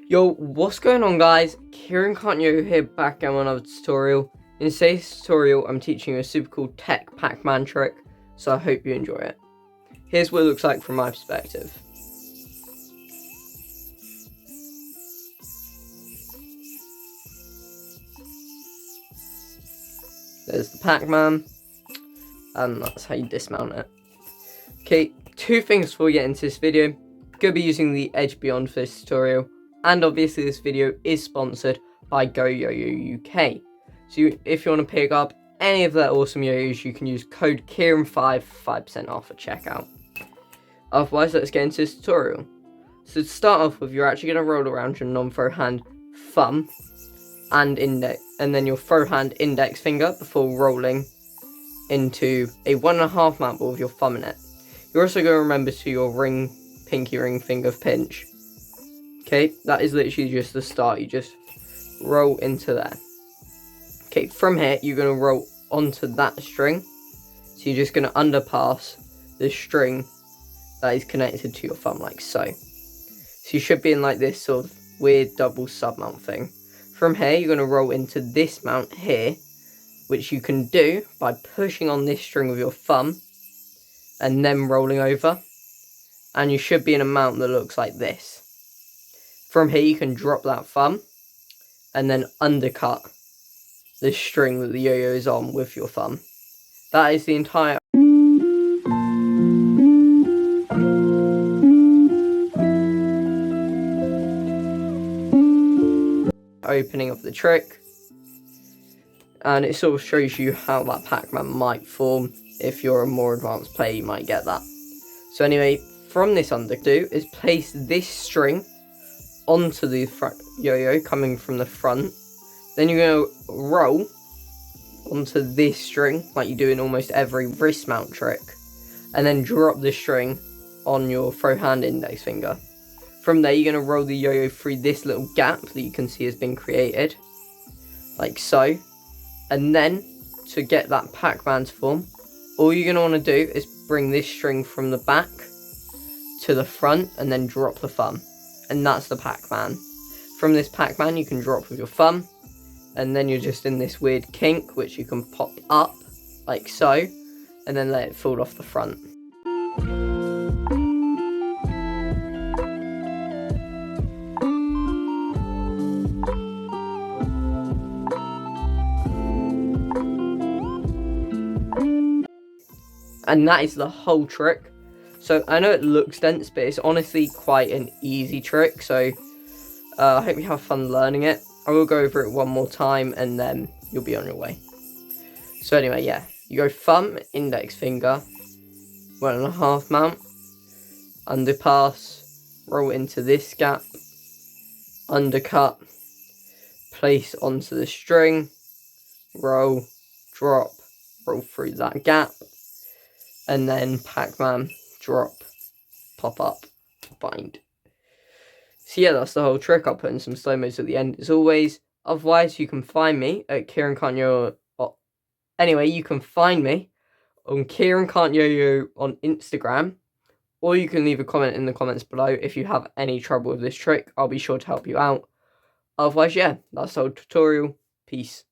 Yo, what's going on, guys? Kieran Yo here, back on another tutorial. In today's tutorial, I'm teaching you a super cool tech Pac-Man trick, so I hope you enjoy it. Here's what it looks like from my perspective. There's the Pac-Man, and that's how you dismount it. Okay, two things before we get into this video. I'm going to be using the Edge Beyond for this tutorial, and obviously this video is sponsored by yoyo UK. So if you want to pick up any of their awesome yo-yos, you can use code Kieran5 for 5% off at checkout. Otherwise, let's get into this tutorial. So to start off with, you're actually going to roll around your non-throw hand thumb and index, and then your throw hand index finger before rolling into a 1.5 mount ball with your thumb in it. You're also going to remember to your pinky ring finger pinch. Okay, that is literally just the start. You just roll into there. Okay, from here, you're going to roll onto that string. So you're just going to underpass the string that is connected to your thumb, like so. So you should be in like this sort of weird double sub mount thing. From here, you're going to roll into this mount here, which you can do by pushing on this string with your thumb and then rolling over. And you should be in a mount that looks like this. From here, you can drop that thumb and then undercut the string that the yo-yo is on with your thumb. That is the entire opening of the trick, and it sort of shows you how that Pac-Man might form. If you're a more advanced player, you might get that. So anyway, from this undo is place this string onto the front yo-yo coming from the front. Then you're going to roll onto this string like you do in almost every wrist mount trick, and then drop the string on your throw hand index finger. From there, you're going to roll the yo-yo through this little gap that you can see has been created, like so. And then, to get that Pac-Man to form, all you're going to want to do is bring this string from the back to the front and then drop the thumb. And that's the Pac-Man. From this Pac-Man, you can drop with your thumb, and then you're just in this weird kink, which you can pop up, like so, and then let it fall off the front. And that is the whole trick. So I know it looks dense, but it's honestly quite an easy trick. So I hope you have fun learning it. I will go over it one more time and then you'll be on your way. So anyway, yeah, you go thumb, index finger, 1.5 mount, underpass, roll into this gap, undercut, place onto the string, roll, drop, roll through that gap, and then Pac-Man, drop, pop up, bind. So yeah, that's the whole trick. I'll put in some slow-mos at the end as always. Otherwise, you can find me at Kieran Yo. Anyway, you can find me on Kieran Yo on Instagram, or you can leave a comment in the comments below if you have any trouble with this trick. I'll be sure to help you out. Otherwise, yeah, that's the whole tutorial. Peace.